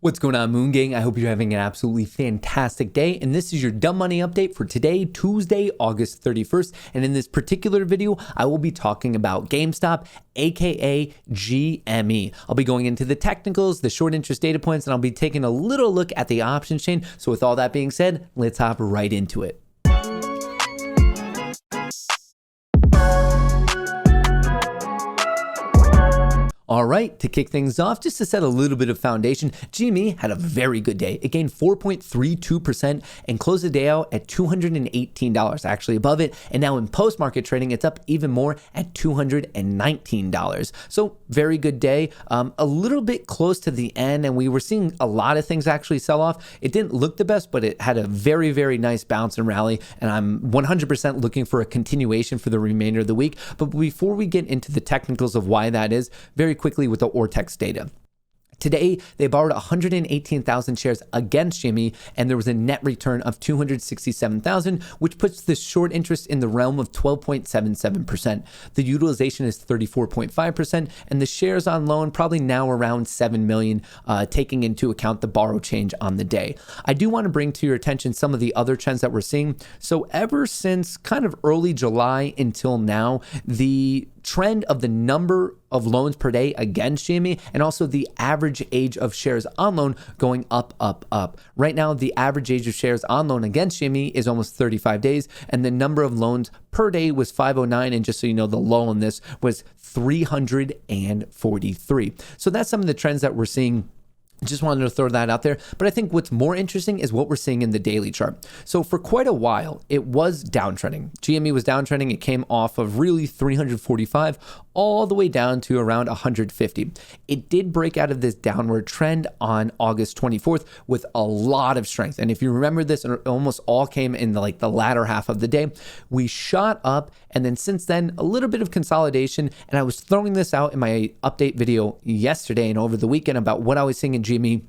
What's going on, Moon Gang? I hope you're having an absolutely fantastic day. And this is your Dumb Money update for today, Tuesday, August 31st. And in this particular video, I will be talking about GameStop, aka GME. I'll be going into the technicals, the short interest data points, and I'll be taking a little look at the options chain. So with all that being said, let's hop right into it. All right, to kick things off, just to set a little bit of foundation, GME had a very good day. It gained 4.32% and closed the day out at $218, actually above it. And now in post-market trading, it's up even more at $219. So very good day. A little bit close to the end, and we were seeing a lot of things actually sell off. It didn't look the best, but it had a very, very nice bounce and rally. And I'm 100% looking for a continuation for the remainder of the week. But before we get into the technicals of why that is, very quickly with the Ortex data. Today, they borrowed 118,000 shares against GME, and there was a net return of 267,000, which puts the short interest in the realm of 12.77%. The utilization is 34.5%, and the shares on loan probably now around 7 million, taking into account the borrow change on the day. I do want to bring to your attention some of the other trends that we're seeing. So ever since kind of early July until now, the trend of the number of loans per day against GME and also the average age of shares on loan going up. Right now, the average age of shares on loan against GME is almost 35 days, and the number of loans per day was 509, and just so you know, the low on this was 343. So that's some of the trends that we're seeing. Just wanted to throw that out there. But I think what's more interesting is what we're seeing in the daily chart. So for quite a while, it was downtrending. GME was downtrending. It came off of really 345 all the way down to around 150. It did break out of this downward trend on August 24th with a lot of strength. And if you remember this, it almost all came in the latter half of the day. We shot up, and then since then, a little bit of consolidation. And I was throwing this out in my update video yesterday and over the weekend about what I was seeing in GME.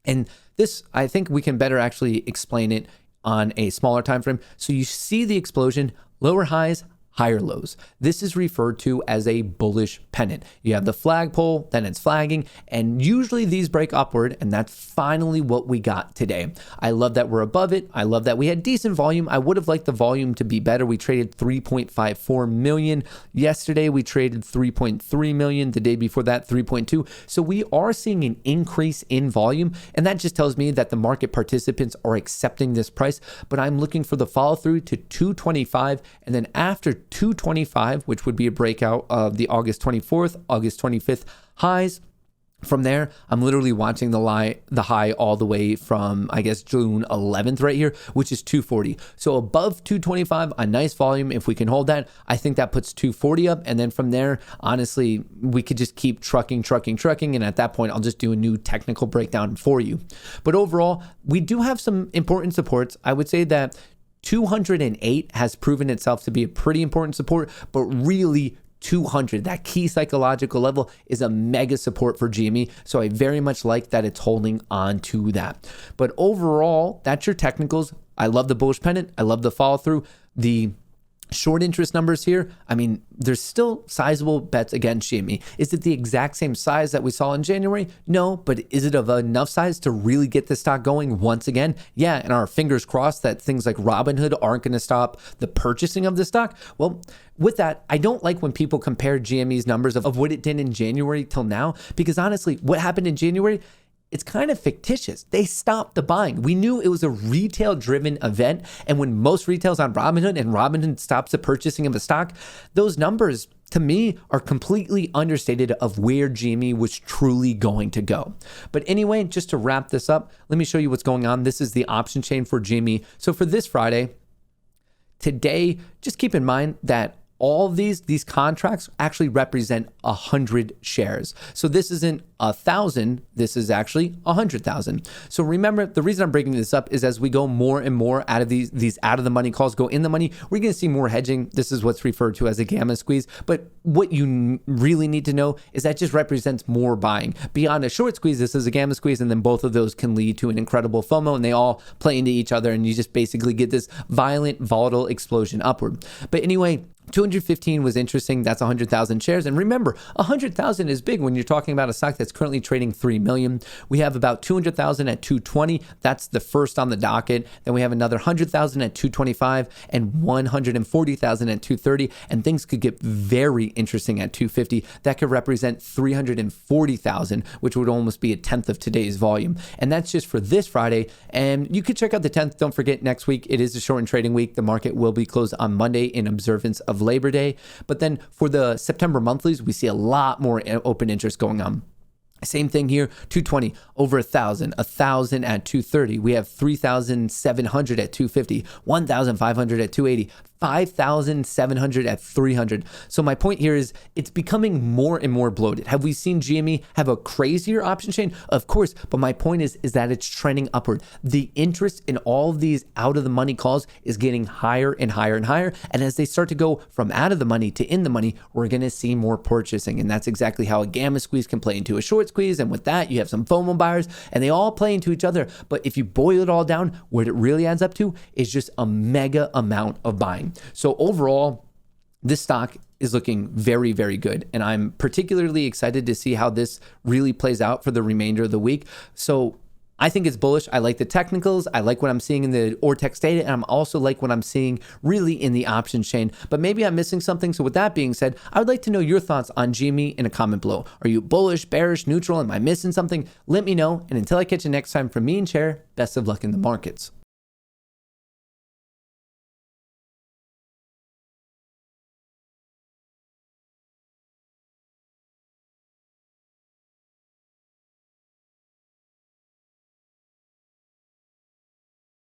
And this, I think we can better actually explain it on a smaller time frame. So you see the explosion, lower highs, higher lows. This is referred to as a bullish pennant. You have the flagpole, then it's flagging, and usually these break upward, and that's finally what we got today. I love that we're above it. I love that we had decent volume. I would have liked the volume to be better. We traded 3.54 million. Yesterday, we traded 3.3 million. The day before that, 3.2. So we are seeing an increase in volume, and that just tells me that the market participants are accepting this price, but I'm looking for the follow through to 225, and then after 225, which would be a breakout of the August 24th, August 25th highs. From there, I'm literally watching the high all the way from, I guess, June 11th right here, which is 240. So above 225, a nice volume. If we can hold that, I think that puts 240 up. And then from there, honestly, we could just keep trucking. And at that point, I'll just do a new technical breakdown for you. But overall, we do have some important supports. I would say that 208 has proven itself to be a pretty important support, but really 200, that key psychological level, is a mega support for GME. So I very much like that it's holding on to that. But overall, that's your technicals. I love the bullish pennant. I love the follow through. The short interest numbers here, I mean, there's still sizable bets against GME. Is it the exact same size that we saw in January? No, but is it of enough size to really get the stock going once again? Yeah, and our fingers crossed that things like Robinhood aren't going to stop the purchasing of the stock. Well, with that, I don't like when people compare GME's numbers of what it did in January till now, because honestly, what happened in January, it's kind of fictitious. They stopped the buying. We knew it was a retail-driven event, and when most retail's on Robinhood and Robinhood stops the purchasing of a stock, those numbers, to me, are completely understated of where GME was truly going to go. But anyway, just to wrap this up, let me show you what's going on. This is the option chain for GME. So for this Friday, today, just keep in mind that all of these contracts actually represent 100 shares. So this isn't 1,000, this is actually 100,000. So remember, the reason I'm breaking this up is as we go more and more out of these out of the money calls go in the money, we're going to see more hedging. This is what's referred to as a gamma squeeze. But what you really need to know is that just represents more buying. Beyond a short squeeze, this is a gamma squeeze, and then both of those can lead to an incredible FOMO, and they all play into each other, and you just basically get this violent, volatile explosion upward. But anyway, 215 was interesting. That's 100,000 shares. And remember, 100,000 is big when you're talking about a stock that's currently trading 3 million. We have about 200,000 at 220. That's the first on the docket. Then we have another 100,000 at 225 and 140,000 at 230. And things could get very interesting at 250. That could represent 340,000, which would almost be a tenth of today's volume. And that's just for this Friday. And you could check out the 10th. Don't forget, next week, it is a short and trading week. The market will be closed on Monday in observance of Labor Day. But then for the September monthlies, we see a lot more open interest going on. Same thing here, 220, over 1,000 at 230. We have 3,700 at 250, 1,500 at 280, 5,700 at 300. So my point here is it's becoming more and more bloated. Have we seen GME have a crazier option chain? Of course, but my point is that it's trending upward. The interest in all of these out of the money calls is getting higher and higher and higher. And as they start to go from out of the money to in the money, we're going to see more purchasing. And that's exactly how a gamma squeeze can play into a short squeeze. And with that, you have some FOMO buyers and they all play into each other. But if you boil it all down, what it really adds up to is just a mega amount of buying. So overall, this stock is looking very, very good. And I'm particularly excited to see how this really plays out for the remainder of the week. So I think it's bullish. I like the technicals. I like what I'm seeing in the Ortex data. And I'm also like what I'm seeing really in the option chain. But maybe I'm missing something. So with that being said, I would like to know your thoughts on GME in a comment below. Are you bullish, bearish, neutral? Am I missing something? Let me know. And until I catch you next time from me and Chair, best of luck in the markets.